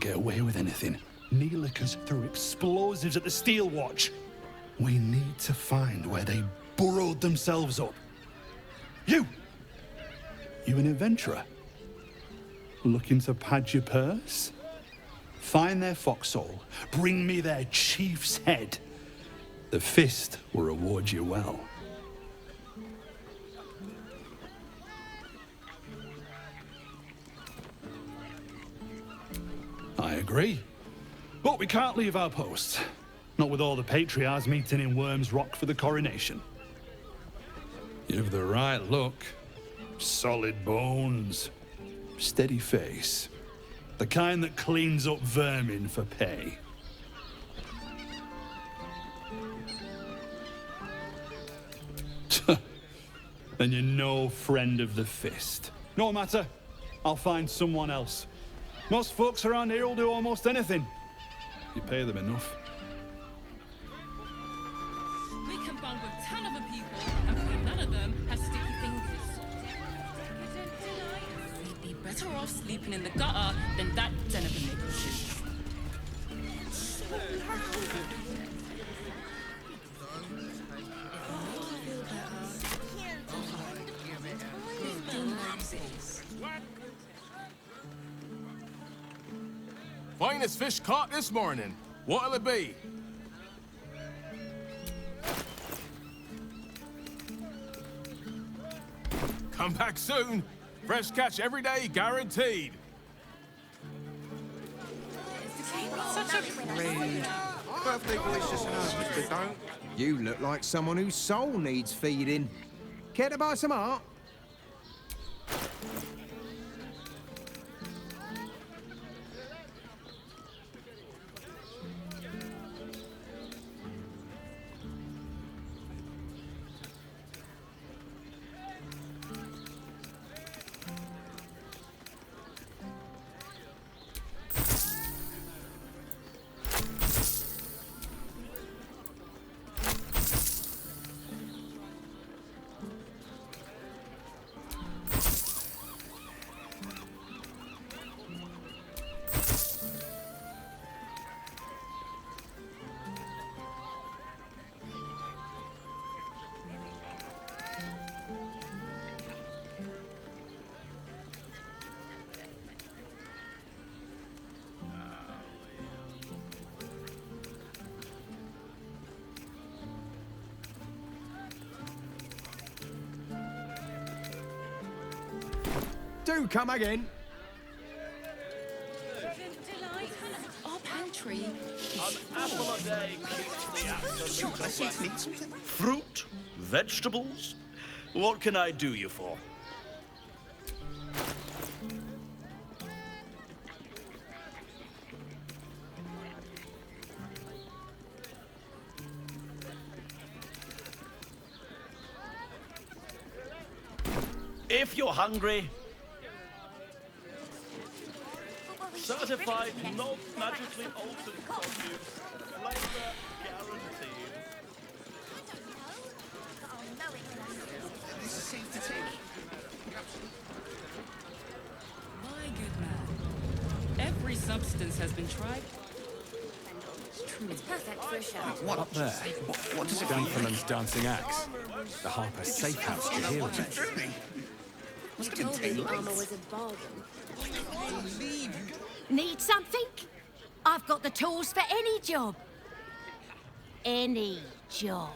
get away with anything. Neelikers threw explosives at the Steel Watch. We need to find where they burrowed themselves up. You an adventurer? Looking to pad your purse? Find their foxhole, bring me their chief's head. The fist will reward you well. I agree. But we can't leave our posts. Not with all the patriarchs meeting in Worm's Rock for the coronation. You've the right look. Solid bones. Steady face. The kind that cleans up vermin for pay. Then you're no friend of the fist. No matter. I'll find someone else. Most folks around here will do almost anything. You pay them enough. We can bond with 10 other people, and none of them has sticky fingers. We'd be better off sleeping in the gutter than that den of a neighborhood. Finest fish caught this morning. What'll it be? Come back soon. Fresh catch every day, guaranteed. Such a rude. Birthday boys just nervous, they don't. You look like someone whose soul needs feeding. Care to buy some art? Do come again. Our pantry is Apple a day keeps the absolute fruit, vegetables. What can I do you for? If you're hungry, certified, not magically altered produce, flavor guaranteed. my good man. Every substance has been tried. It's true. It's perfect for a show. What up there? What does it mean? Dunfermline's dancing axe. The Harpers safe house to hear of it. You told me the armor was a bargain. Need something? I've got the tools for any job. Any job.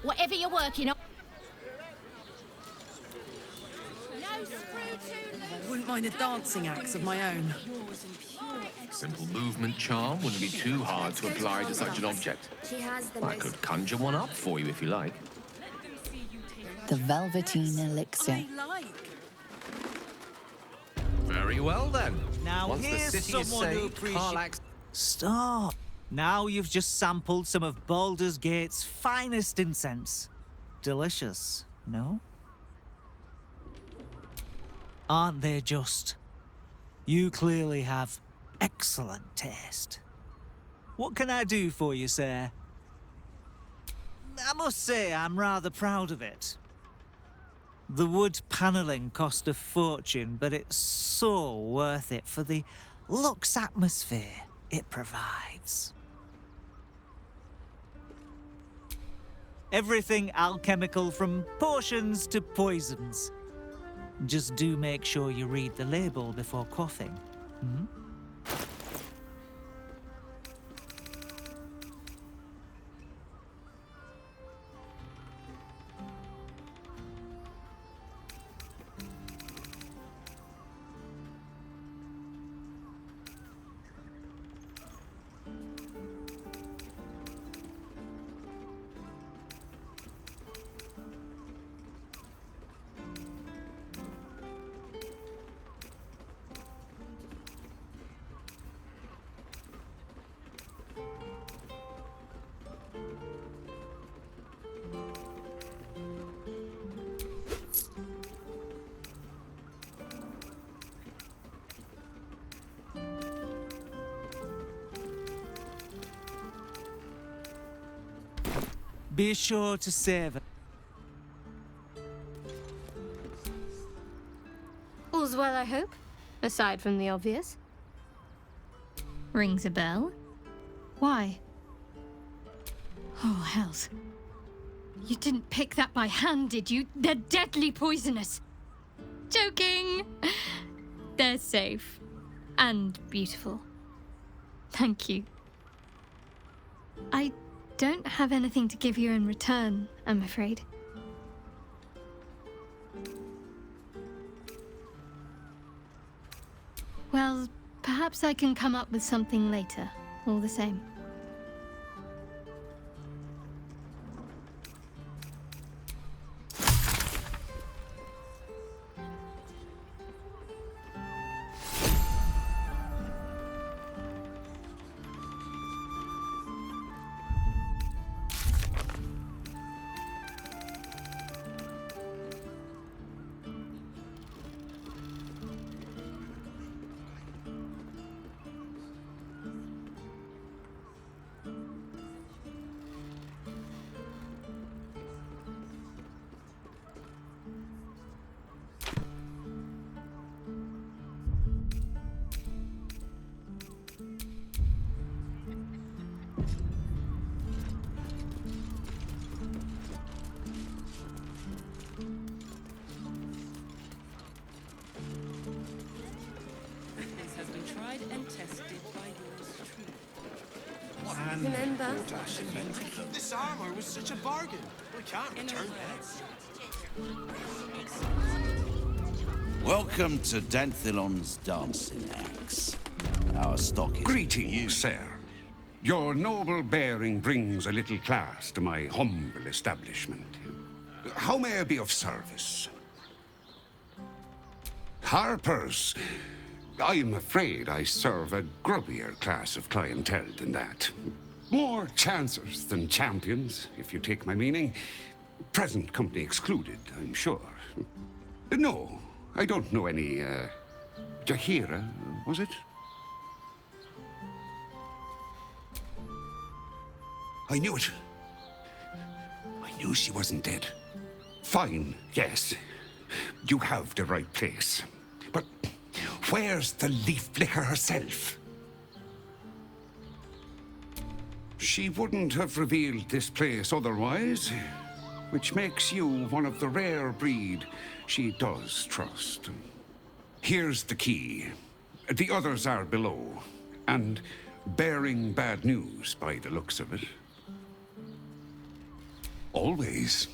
Whatever you're working on. No I wouldn't mind a dancing axe of my own. Simple movement charm wouldn't be too hard to apply to such an object. She has the I could conjure one up for you if you like. The Velveteen Elixir. Very well, then. Now Once the here's city is someone who saved, appreciates... Karlach's... Stop! Now you've just sampled some of Baldur's Gate's finest incense. Delicious, no? Aren't they just? You clearly have excellent taste. What can I do for you, sir? I must say I'm rather proud of it. The wood panelling cost a fortune, but it's so worth it for the luxe atmosphere it provides. Everything alchemical from potions to poisons. Just do make sure you read the label before quaffing. Hmm? Be sure to save it. All's well, I hope, aside from the obvious. Rings a bell? Why? Oh, hells. You didn't pick that by hand, did you? They're deadly poisonous. Joking! They're safe. And beautiful. Thank you. I don't have anything to give you in return, I'm afraid. Well, perhaps I can come up with something later, all the same. Remember? This armor was such a bargain. We can't return that. Welcome to Danthilon's dancing axe. Our stock is... Greetings, sir. Your noble bearing brings a little class to my humble establishment. How may I be of service? Harpers. I am afraid I serve a grubbier class of clientele than that. More chancers than champions, if you take my meaning. Present company excluded, I'm sure. No, I don't know any, Jahira, was it? I knew it. I knew she wasn't dead. Fine, yes. You have the right place. But where's the leaf flicker herself? She wouldn't have revealed this place otherwise, which makes you one of the rare breed she does trust. Here's the key. The others are below, and bearing bad news by the looks of it. Always.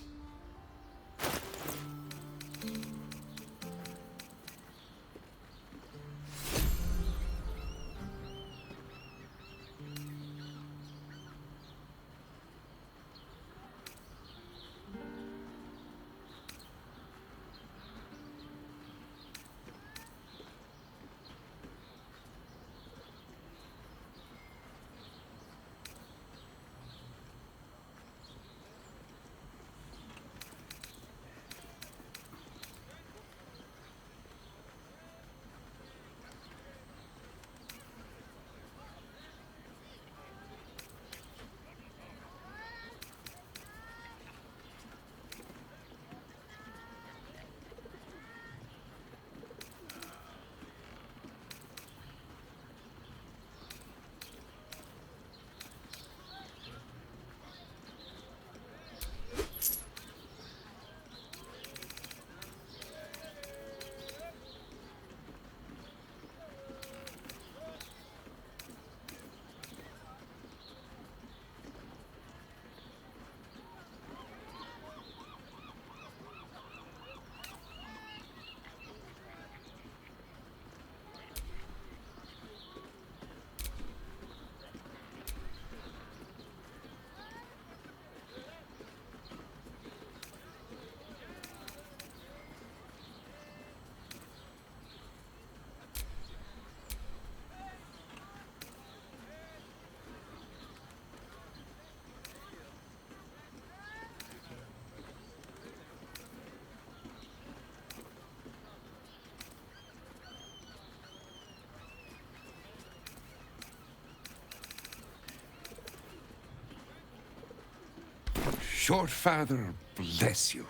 your father bless you.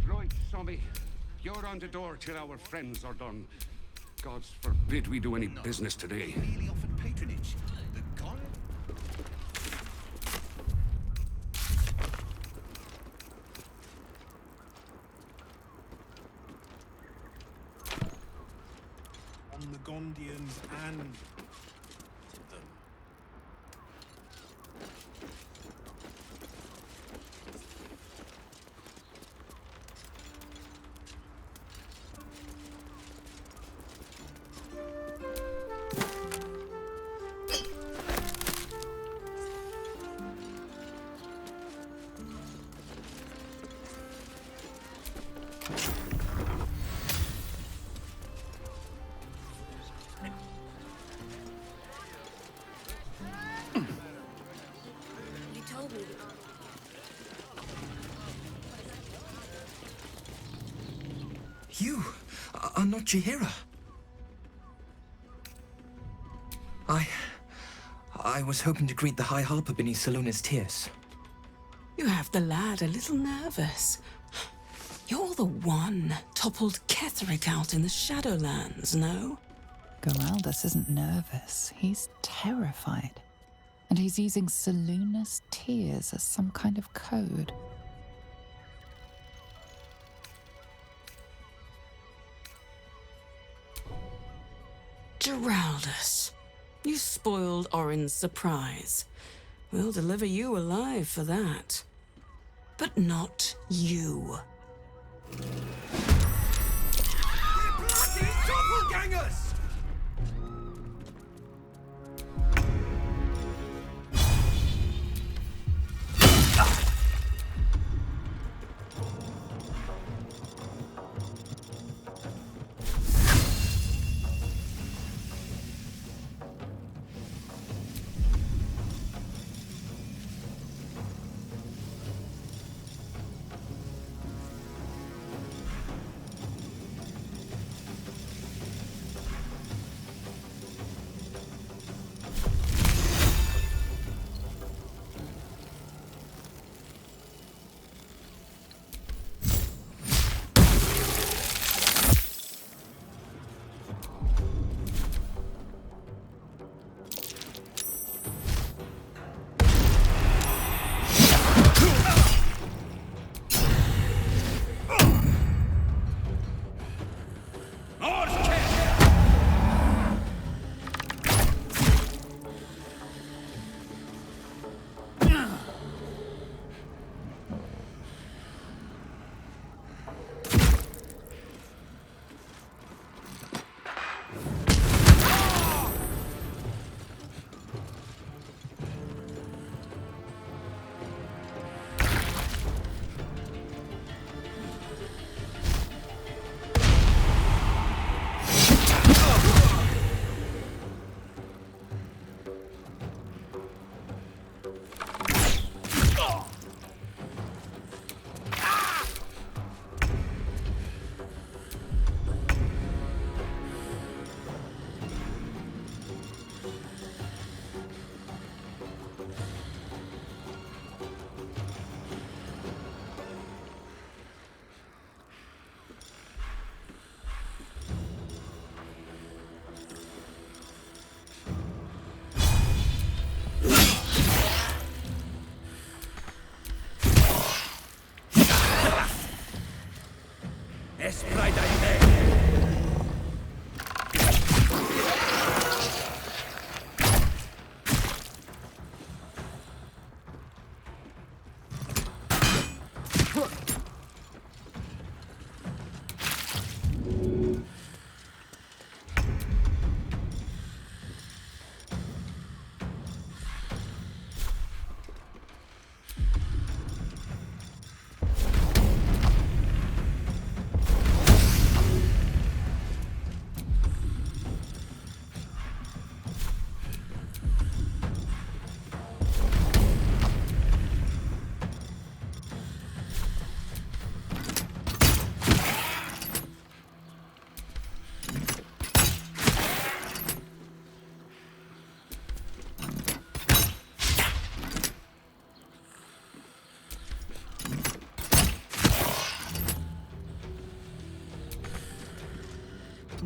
Right, Tommy. You're on the door till our friends are done. Gods forbid we do any business today. Really offered patronage. The god? On the Gondians and them. You told me. You are not Jahira. I was hoping to greet the High Harper beneath Selûne's tears. You have the lad a little nervous. You're the one toppled Ketheric out in the Shadowlands, no? Geraldus isn't nervous. He's terrified. And he's using Selûne's tears as some kind of code. Geraldus, you spoiled Orin's surprise. We'll deliver you alive for that. But not you. Bloody doppelgangers!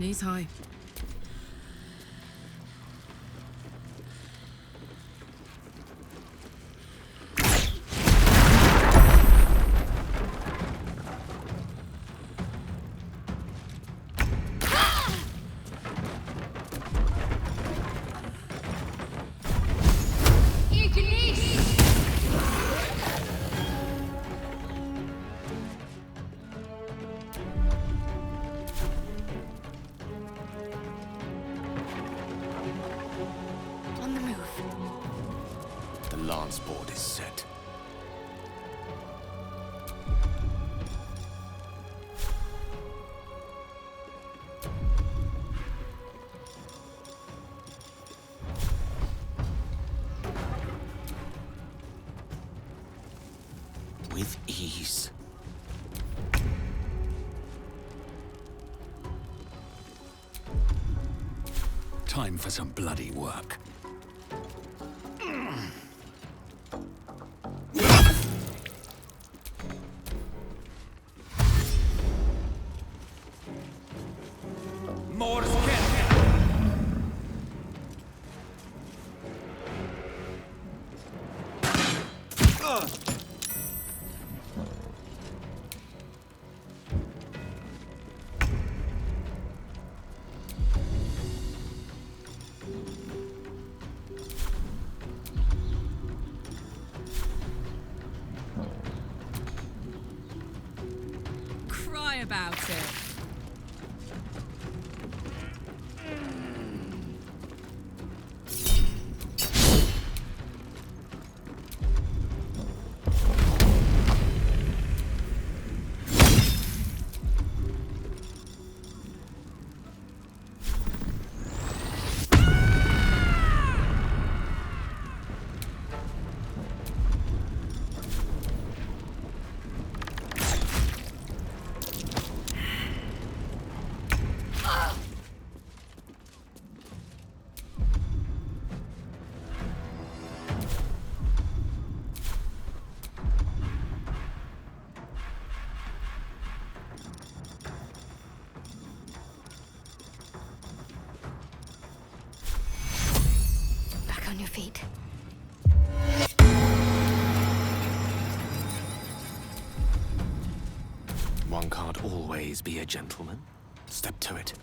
Knees high. On the move. The lance board is set. With ease. Time for some bloody work. More Cry about it. Back on your feet. One can't always be a gentleman. Step to it.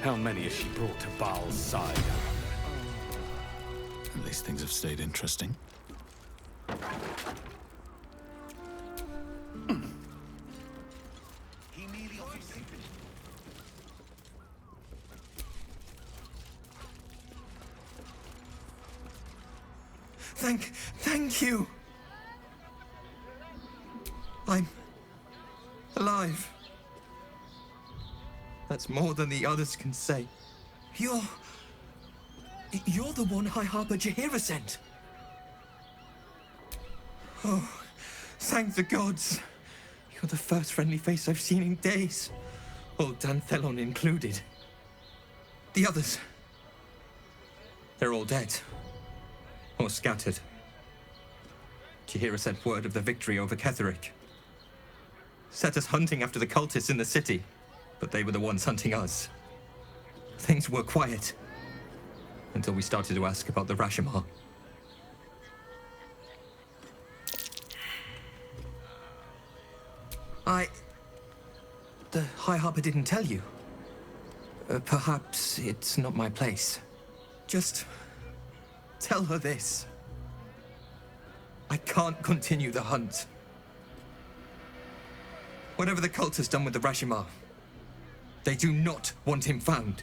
How many has she brought to Baal's side? At least things have stayed interesting. Thank you! I'm alive. That's more than the others can say. You're the one High Harper Jaheira sent. Oh, thank the gods. You're the first friendly face I've seen in days. Old Danthelon included. The others, They're all dead. Or scattered. Jahira sent word of the victory over Ketheric. Set us hunting after the cultists in the city, but they were the ones hunting us. Things were quiet until we started to ask about the Rashomar. The High Harper didn't tell you. Perhaps it's not my place. Just tell her this. I can't continue the hunt. Whatever the cult has done with the Rashomar, they do not want him found.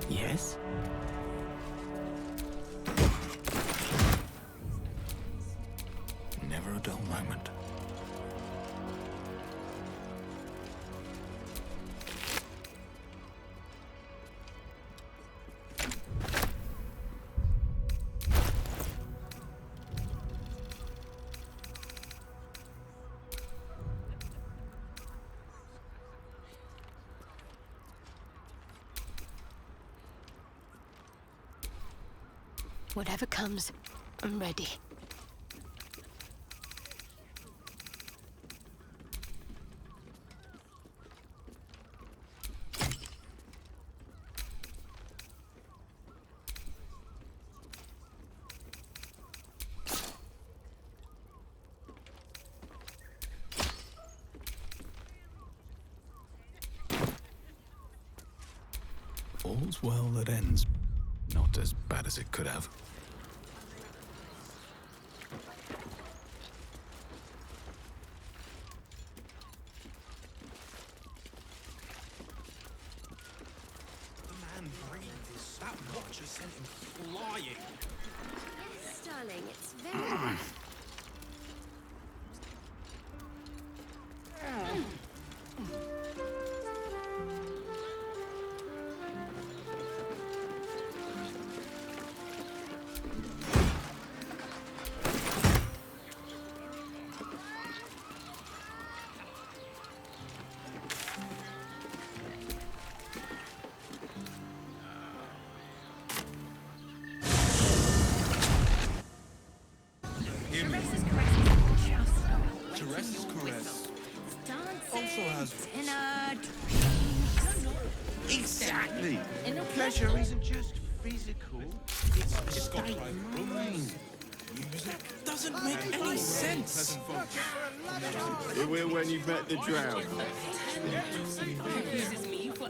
Yes? Never a dull moment. Whatever comes, I'm ready. All's well that ends. Not as bad as it could have. That watcher sent him flying. Yes, darling, it's very... Teresa's caress also has... Exactly. Pleasure isn't just physical. It's got private rooms. Music doesn't make any sense. It will when you've met the drow.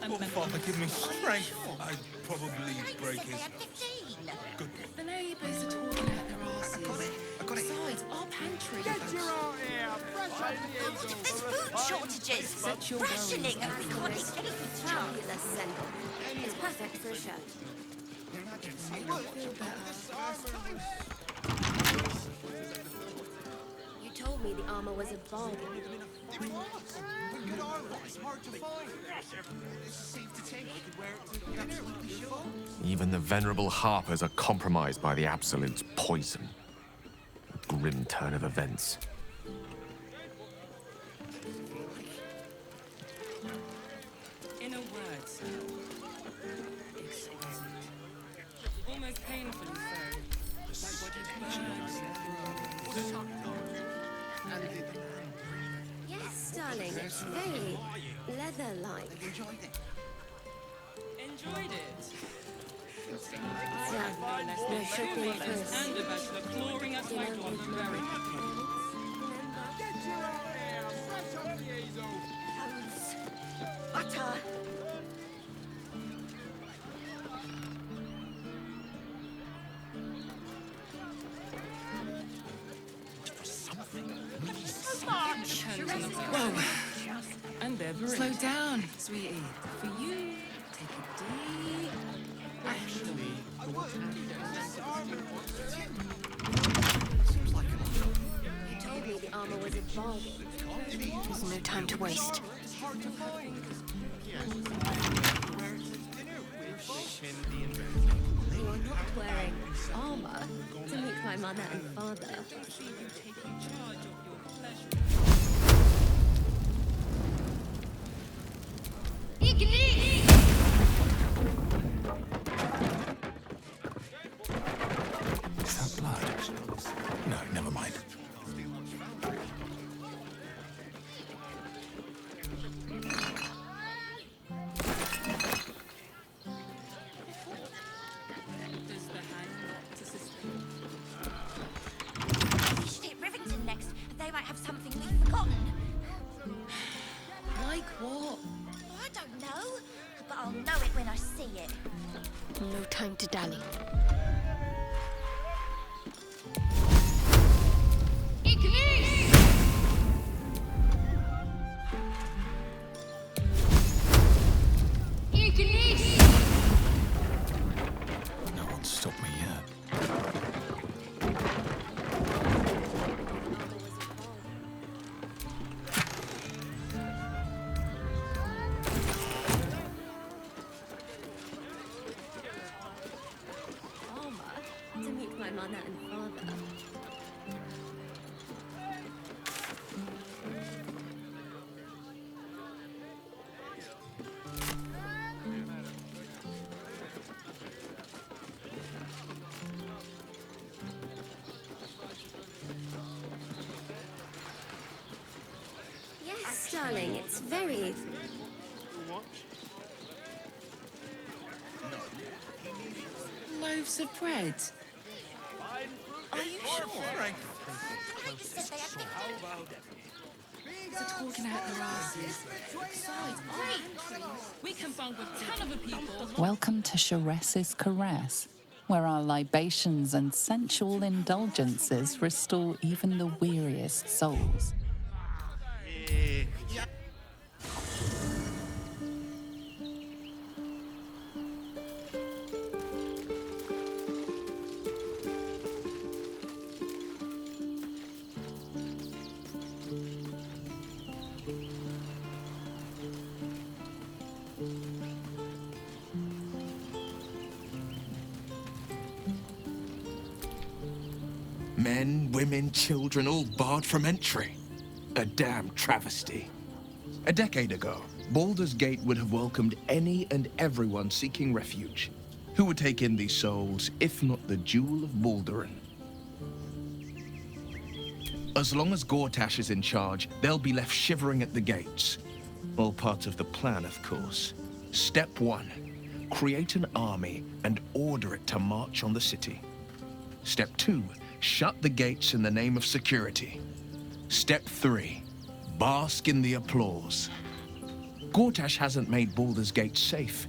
Oh, Father, give me strength. I'd probably break his nose. Good. The lady plays a tournament at their asses. I got it. Besides, our pantry. Get your own here! Fresh out the eagle! There's food shortages. Set your Rationing worries. and we can't eat anything. Fabulous scent. It's perfect for a shirt. You told me the armor was a bargain. It was. Good armor. It's hard to find. It's safe to take. You could wear it to be absolutely sure. Even the venerable Harpers are compromised by the Absolute's poison. A grim turn of events. In a word, sir. Exquisite. Almost painfully so. Yes, darling, it's very leather-like. Enjoyed it. Yeah, no sugar first. And a bachelor clawing at my door very happy. Get your own here! Fresh out the eagle! Butter. Whoa. And they're very... Slow down, sweetie. For you, take a deep You told me the armor was a bargain. There's no time to waste. You are not wearing armor to meet my mother and father. Is that blood? No, never mind. We should hit Rivington next. They might have something we've forgotten. Like what? I don't know, but I'll know it when I see it. No time to dally. No one's stopped me yet. Armor to meet my mother and father. Yes, darling, it's very... Loaves of bread. Are you sure? They're talking out their asses. Besides, we can bung with 10 other people. Welcome to Sharess's Caress, where our libations and sensual indulgences restore even the weariest souls. Men, women, children, all barred from entry. A damn travesty. A decade ago, Baldur's Gate would have welcomed any and everyone seeking refuge. Who would take in these souls, if not the Jewel of Baldurin? As long as Gortash is in charge, they'll be left shivering at the gates. All part of the plan, of course. Step 1, create an army and order it to march on the city. Step 2, shut the gates in the name of security. Step 3, bask in the applause. Gortash hasn't made Baldur's Gate safe.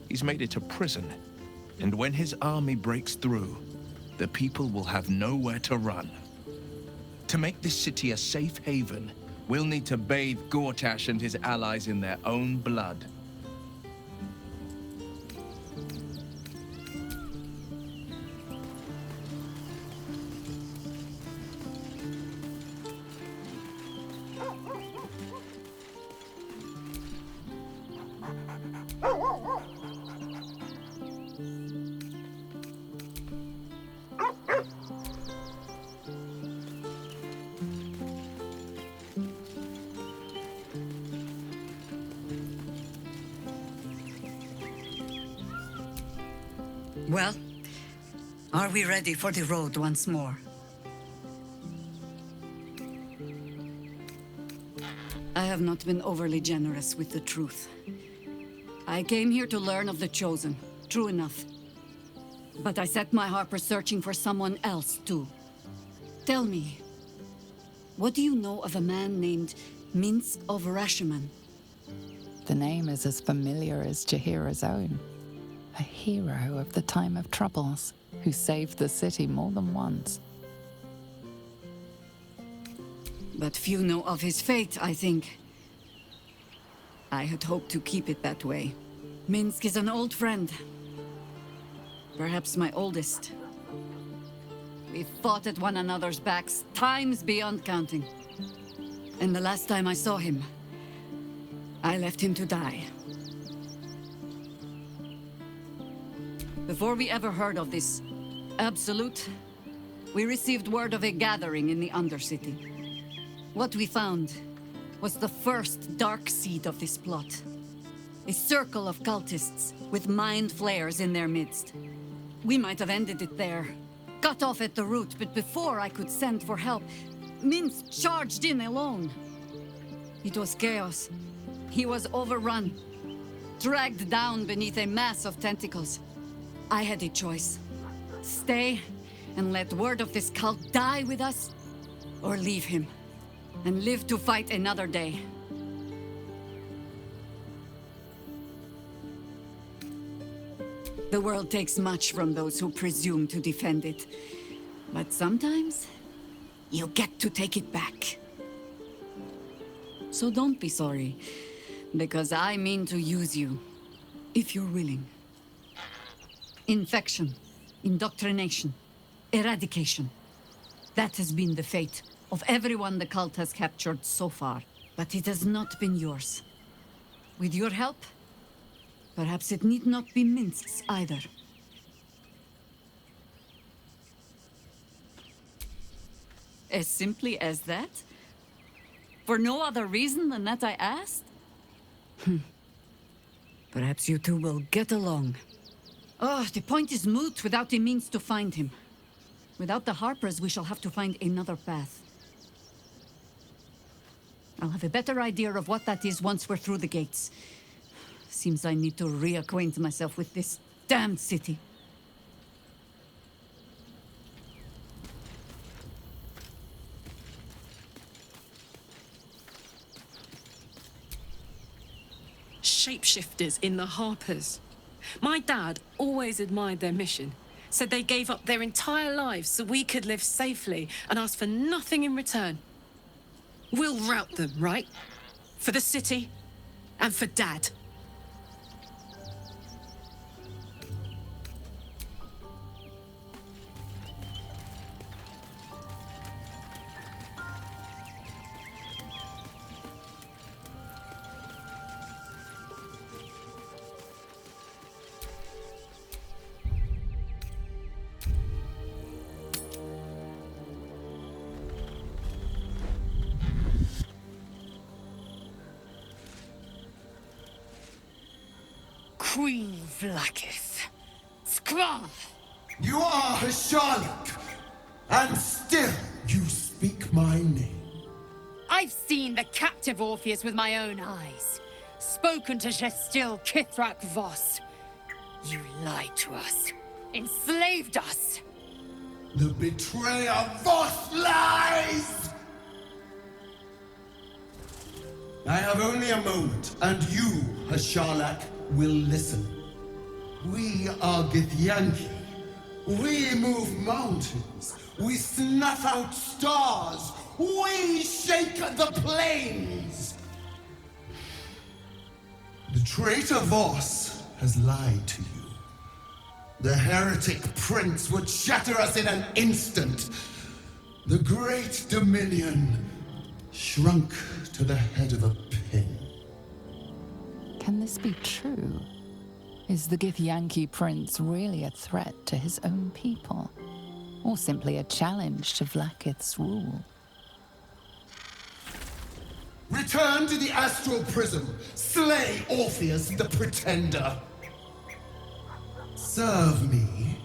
He's made it a prison. And when his army breaks through, the people will have nowhere to run. To make this city a safe haven, we'll need to bathe Gortash and his allies in their own blood. Well, are we ready for the road once more? I have not been overly generous with the truth. I came here to learn of the Chosen, true enough. But I set my Harpers searching for someone else, too. Tell me, what do you know of a man named Minsk of Rashiman? The name is as familiar as Jaheira's own. A hero of the time of troubles, who saved the city more than once. But few know of his fate, I think. I had hoped to keep it that way. Minsk is an old friend. Perhaps my oldest. We fought at one another's backs, times beyond counting. And the last time I saw him, I left him to die. Before we ever heard of this Absolute, we received word of a gathering in the Undercity. What we found was the first dark seed of this plot. A circle of cultists with Mind Flayers in their midst. We might have ended it there, cut off at the root, but before I could send for help, Mince charged in alone. It was chaos. He was overrun, dragged down beneath a mass of tentacles. I had a choice. Stay and let word of this cult die with us, or leave him and live to fight another day. The world takes much from those who presume to defend it. But sometimes, you get to take it back. So don't be sorry, because I mean to use you, if you're willing. Infection, indoctrination, eradication. That has been the fate of everyone the cult has captured so far. But it has not been yours. With your help, perhaps it need not be Minsk's either. As simply as that? For no other reason than that I asked? Perhaps you two will get along. Oh, the point is moot without the means to find him. Without the Harpers, we shall have to find another path. I'll have a better idea of what that is once we're through the gates. Seems I need to reacquaint myself with this damned city. Shapeshifters in the Harpers. My dad always admired their mission. Said they gave up their entire lives so we could live safely and asked for nothing in return. We'll rout them, right? For the city and for Dad. Queen Vlakith. Skra! You are Hasharlok, and still you speak my name. I've seen the captive Orpheus with my own eyes. Spoken to Gestil Kithrak Voss. You lied to us. Enslaved us. The betrayer Voss lies! I have only a moment, and you, Hasharlok, will listen. We are Githyanki. We move mountains. We snuff out stars. We shake the plains. The traitor Voss has lied to you. The heretic prince would shatter us in an instant. The great Dominion shrunk to the head of a pin. Can this be true? Is the Githyanki prince really a threat to his own people? Or simply a challenge to Vlakith's rule? Return to the astral prism. Slay Orpheus the Pretender. Serve me,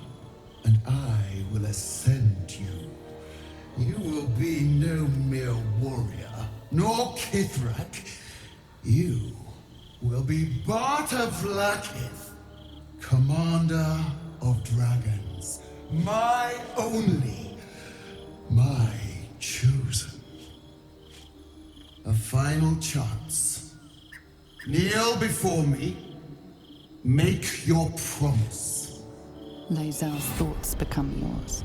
and I will ascend you. You will be no mere warrior, nor Kithrak. You will be Barta Vlakith, commander of dragons. My only, my chosen. A final chance. Kneel before me. Make your promise. Lae'zel's thoughts become yours.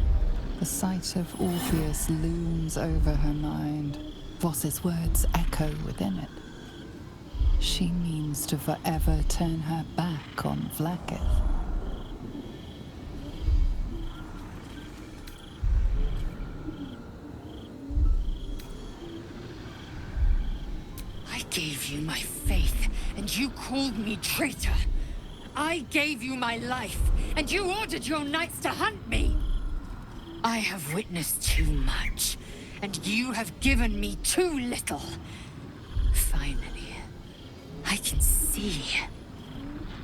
The sight of Orpheus looms over her mind. Voss's words echo within it. She means to forever turn her back on Vlakith. faith, and you called me traitor. I gave you my life, and you ordered your knights to hunt me. I have witnessed too much, and you have given me too little. Finally, I can see.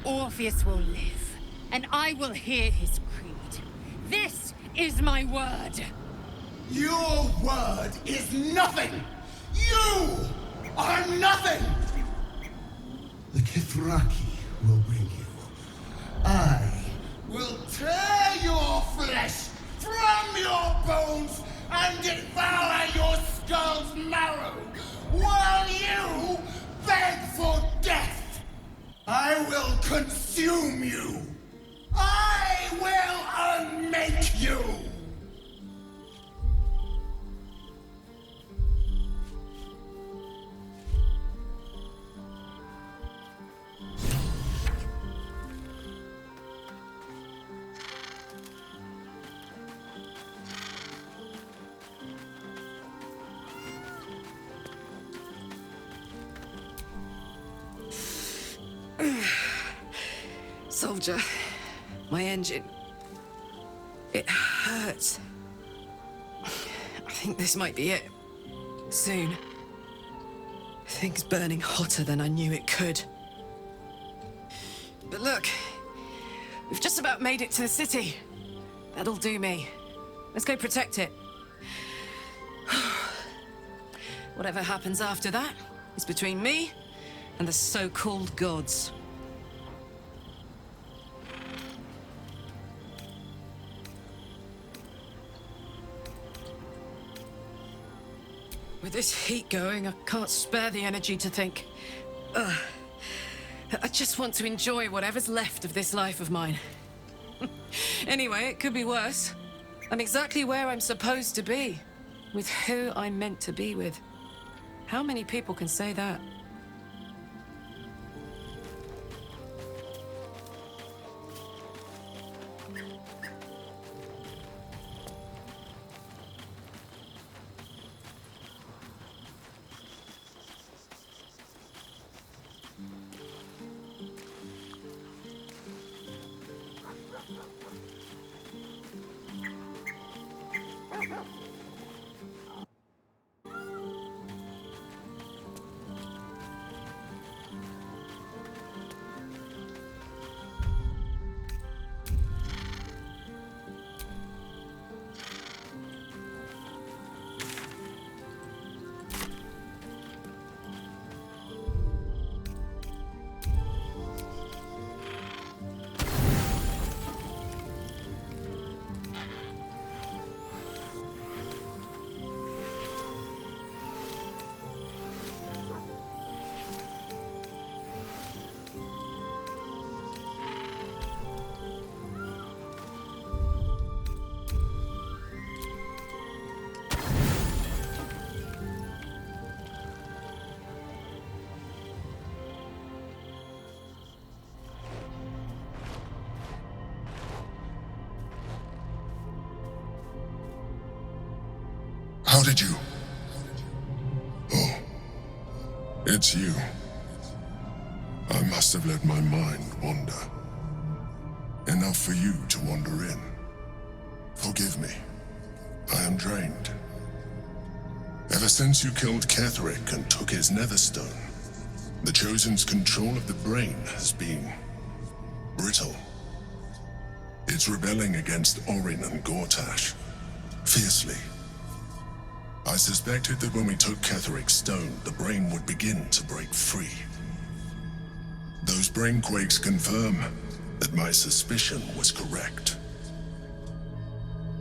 Orpheus will live, and I will hear his creed. This is my word. Your word is nothing! You are nothing! The Kithraki will bring you. I will tear your flesh from your bones and devour your skull's marrow while you beg for death. I will consume you. I will unmake you. Soldier, my engine. It hurts. I think this might be it. Soon. Things burning hotter than I knew it could. But look, we've just about made it to the city. That'll do me. Let's go protect it. Whatever happens after that is between me and the so-called gods. With this heat going, I can't spare the energy to think. I just want to enjoy whatever's left of this life of mine. Anyway, it could be worse. I'm exactly where I'm supposed to be, with who I'm meant to be with. How many people can say that? How did you? Oh, it's you. I must have let my mind wander. Enough for you to wander in. Forgive me. I am drained. Ever since you killed Ketheric and took his netherstone, the Chosen's control of the brain has been brittle. It's rebelling against Orin and Gortash, fiercely. I suspected that when we took Ketheric's stone, the brain would begin to break free. Those brain quakes confirm that my suspicion was correct.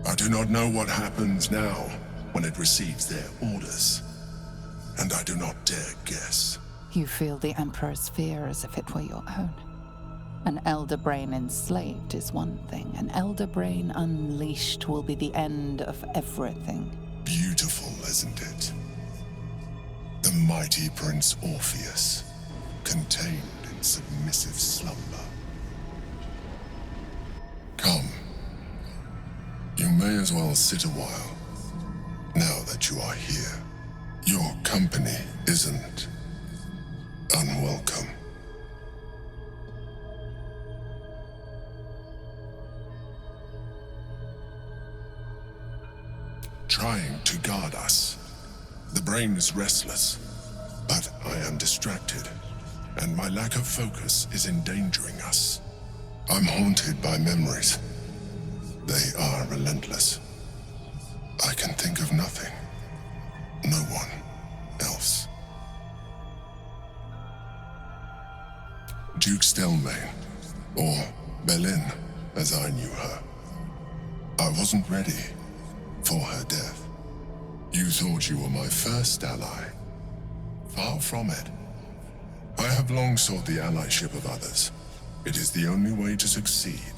I do not know what happens now when it receives their orders, and I do not dare guess. You feel the Emperor's fear as if it were your own. An elder brain enslaved is one thing. An elder brain unleashed will be the end of everything. Beautiful, isn't it? The mighty Prince Orpheus, contained in submissive slumber. Come. You may as well sit a while, now that you are here. Your company isn't unwelcome. Trying to guard us. The brain is restless, but I am distracted, and my lack of focus is endangering us. I'm haunted by memories. They are relentless. I can think of nothing. No one else. Duke Stelmane, or Belin, as I knew her. I wasn't ready for her death. You thought you were my first ally. Far from it. I have long sought the allyship of others. It is the only way to succeed.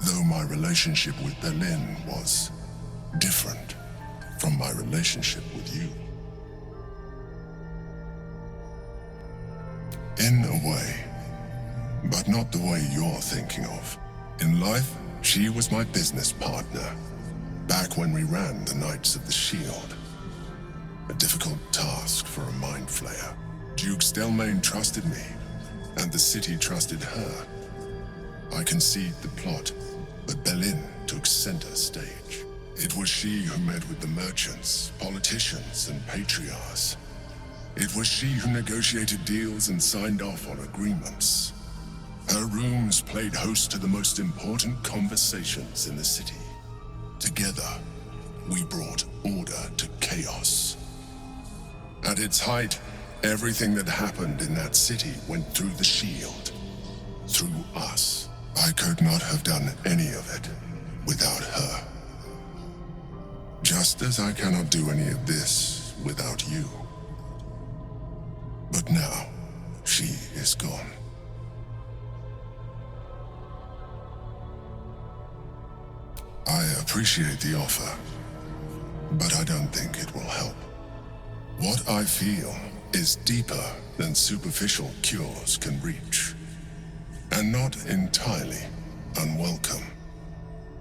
Though my relationship with Belin was different from my relationship with you. In a way, but not the way you're thinking of. In life, she was my business partner, back when we ran the Knights of the Shield. A difficult task for a Mind Flayer. Duke Stelmane trusted me, and the city trusted her. I conceived the plot, but Belin took center stage. It was she who met with the merchants, politicians, and patriarchs. It was she who negotiated deals and signed off on agreements. Her rooms played host to the most important conversations in the city. Together, we brought order to chaos. At its height, everything that happened in that city went through the shield. Through us. I could not have done any of it without her. Just as I cannot do any of this without you. But now, she is gone. I appreciate the offer, but I don't think it will help. What I feel is deeper than superficial cures can reach, and not entirely unwelcome.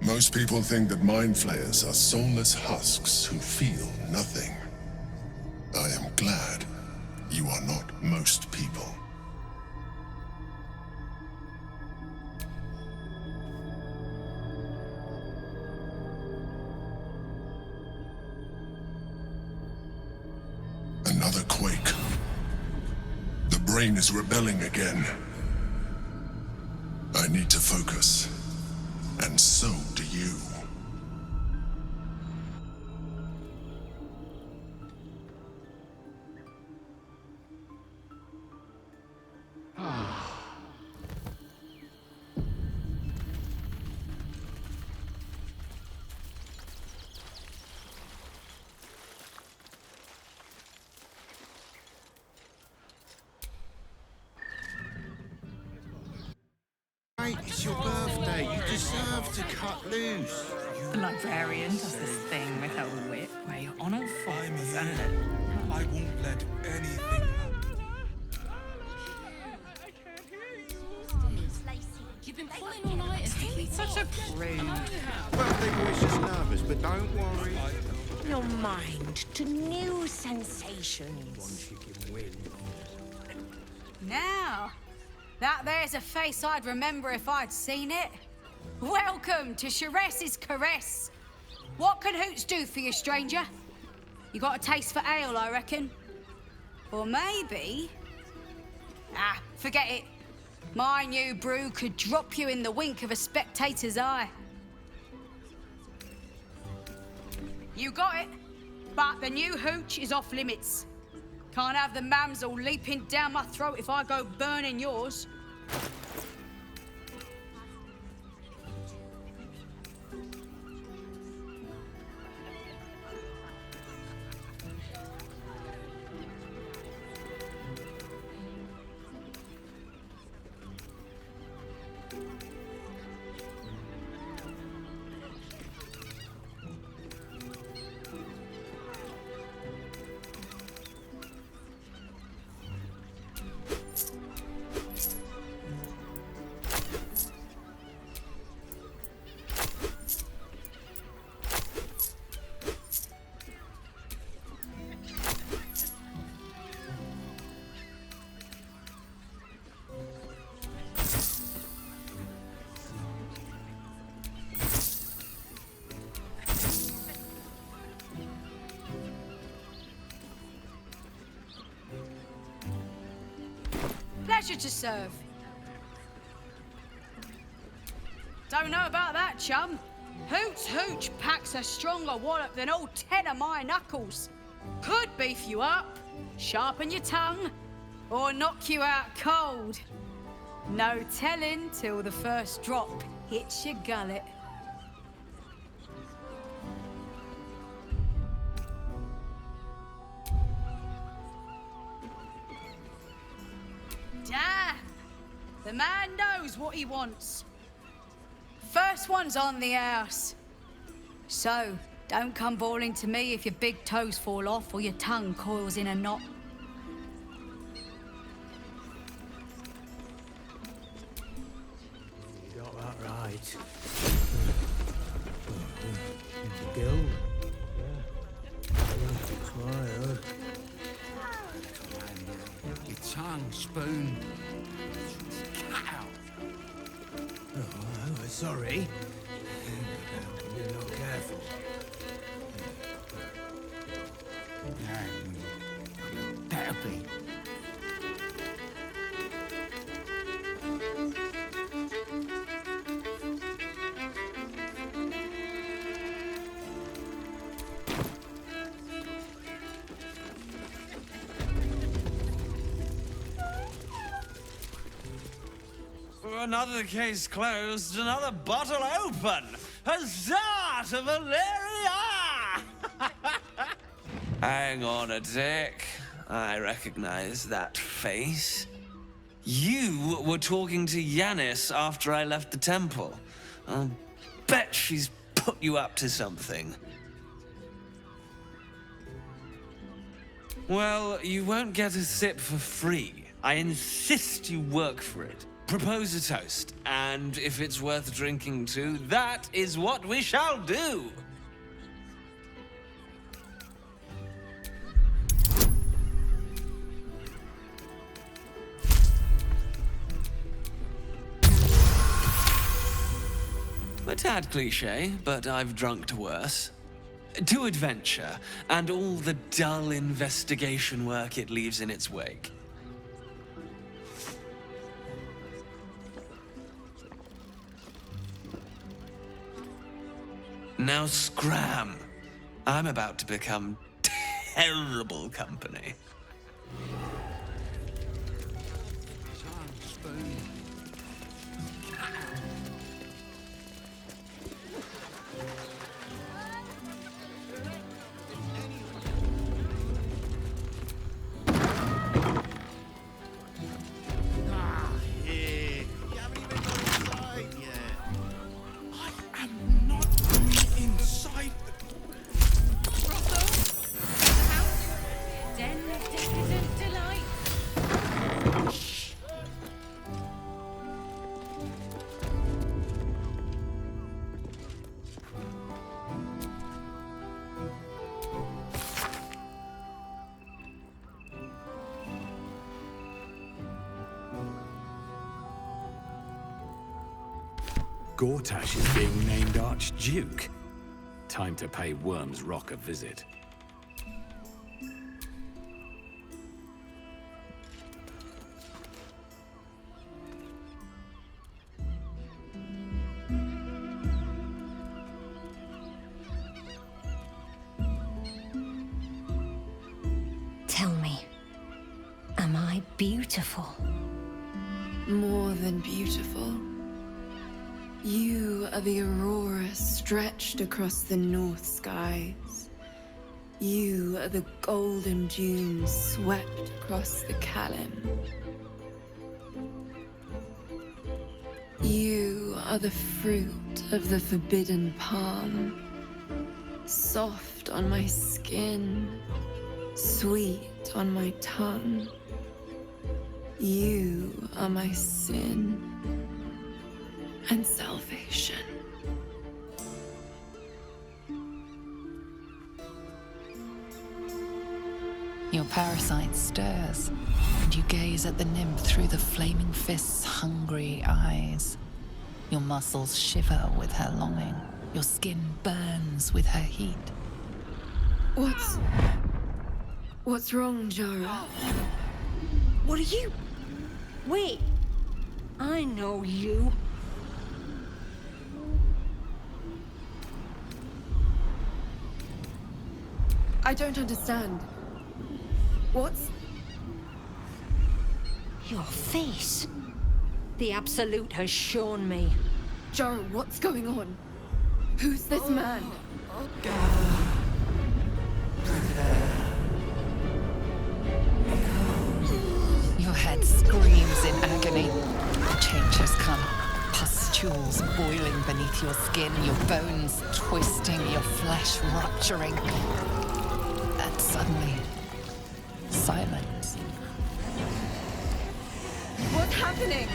Most people think that Mind Flayers are soulless husks who feel nothing. I am glad you are not most people. Another quake. The brain is rebelling again. I need to focus, and so do you. Mate, it's your birthday. You deserve to cut loose. The librarian does this thing with her whip where you're on all fours and I won't let anything happen. You've been pulling all night and such a prude. Birthday boy's just nervous, but don't worry. Your mind to new sensations. One she can win. Now, that there's a face I'd remember if I'd seen it. Welcome to Sharess's Caress. What can Hoots do for you, stranger? You got a taste for ale, I reckon? Or maybe... Ah, forget it. My new brew could drop you in the wink of a spectator's eye. You got it, but the new hooch is off limits. Can't have the mamsel leaping down my throat if I go burning yours. Pleasure to serve. Don't know about that, chum. Hoots Hooch packs a stronger wallop than all 10 of my knuckles. Could beef you up, sharpen your tongue, or knock you out cold. No telling till the first drop hits your gullet. Damn! The man knows what he wants. First one's on the house. So, don't come bawling to me if your big toes fall off or your tongue coils in a knot. You got that right. Guild? Yeah. Your tongue, Spoon. Cat out. Oh, sorry. You're not careful. Better be. Another case closed, another bottle open. Huzzah to Valeria! Hang on a tick. I recognize that face. You were talking to Yanis after I left the temple. I'll bet she's put you up to something. Well, you won't get a sip for free. I insist you work for it. Propose a toast, and if it's worth drinking to, that is what we shall do. A tad cliché, but I've drunk to worse. To adventure, and all the dull investigation work it leaves in its wake. Now scram. I'm about to become terrible company. Gortash is being named Archduke. Time to pay Worm's Rock a visit. Tell me, am I beautiful? More than beautiful. You are the aurora stretched across the north skies. You are the golden dunes swept across the Kalim. You are the fruit of the forbidden palm, soft on my skin, sweet on my tongue. You are my sin and salvation. Your parasite stirs, and you gaze at the nymph through the flaming fist's hungry eyes. Your muscles shiver with her longing. Your skin burns with her heat. What's wrong, Jara? What are you? Wait. I know you. I don't understand. What's... Your face. The Absolute has shown me. Joe, what's going on? Who's this man? Your head screams in agony. The change has come. Pustules boiling beneath your skin, your bones twisting, your flesh rupturing. And suddenly, silence. What's happening?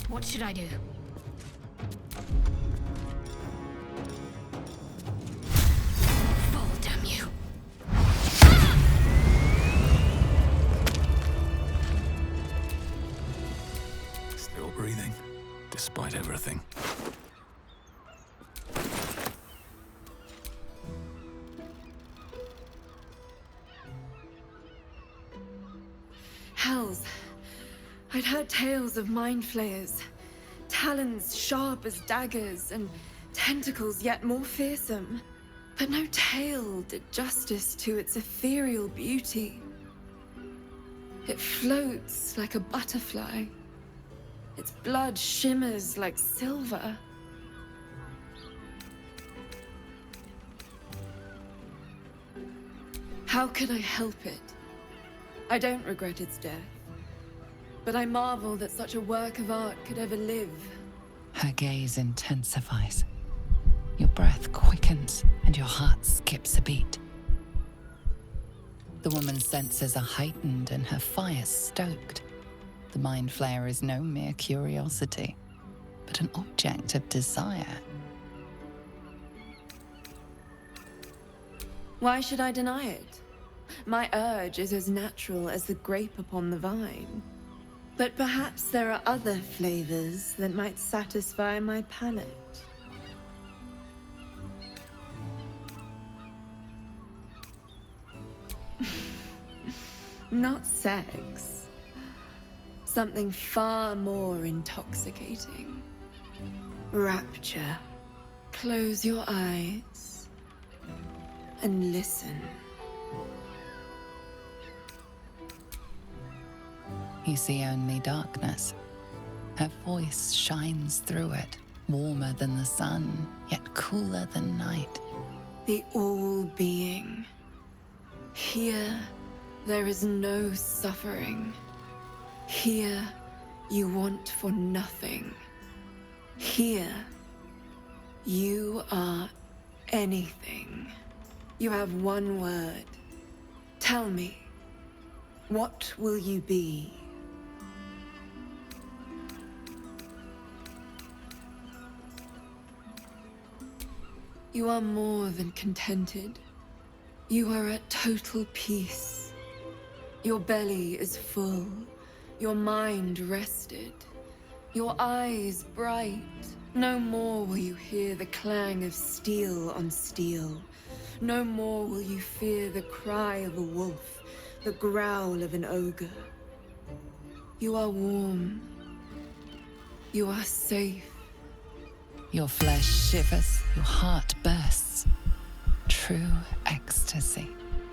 What should I do? Fall, damn you. Still breathing, despite everything. Hells. I'd heard tales of Mind Flayers. Talons sharp as daggers, and tentacles yet more fearsome. But no tale did justice to its ethereal beauty. It floats like a butterfly. Its blood shimmers like silver. How could I help it? I don't regret its death. But I marvel that such a work of art could ever live. Her gaze intensifies. Your breath quickens and your heart skips a beat. The woman's senses are heightened and her fire stoked. The Mind Flayer is no mere curiosity, but an object of desire. Why should I deny it? My urge is as natural as the grape upon the vine. But perhaps there are other flavors that might satisfy my palate. Not sex. Something far more intoxicating. Rapture. Close your eyes and listen. You see only darkness. Her voice shines through it, warmer than the sun, yet cooler than night. The all-being. Here, there is no suffering. Here, you want for nothing. Here, you are anything. You have one word. Tell me, what will you be? You are more than contented. You are at total peace. Your belly is full. Your mind rested. Your eyes bright. No more will you hear the clang of steel on steel. No more will you fear the cry of a wolf, the growl of an ogre. You are warm. You are safe. Your flesh shivers, your heart bursts. True ecstasy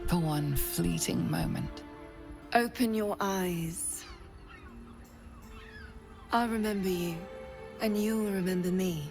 for one fleeting moment. Open your eyes. I'll remember you, and you'll remember me.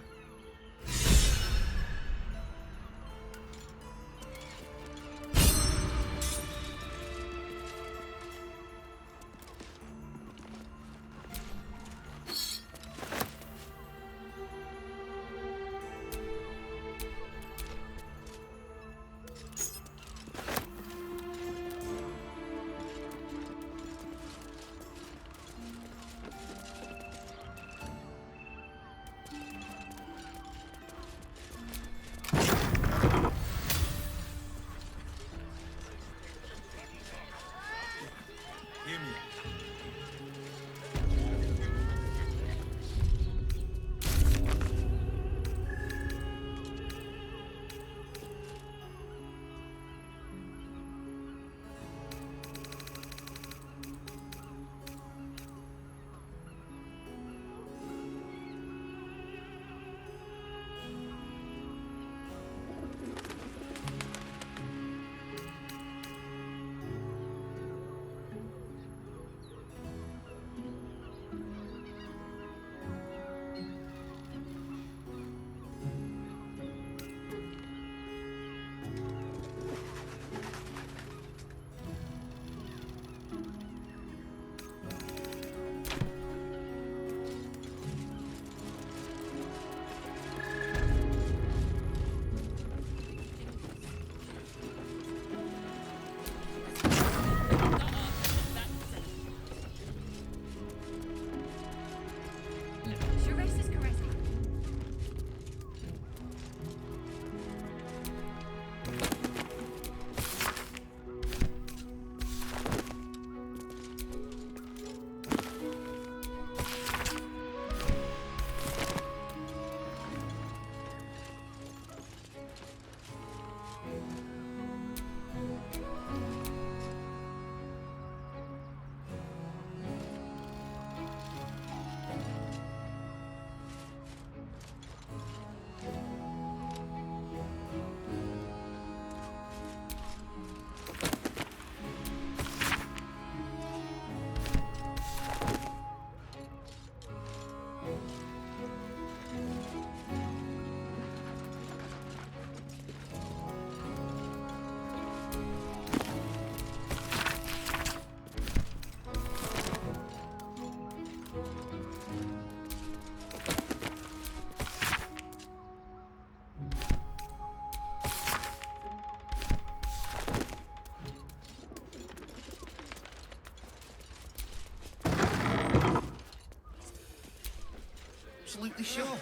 absolutely sure.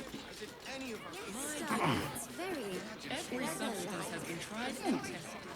Yes, darling, it's very Every clever, substance like. has been tried and tested.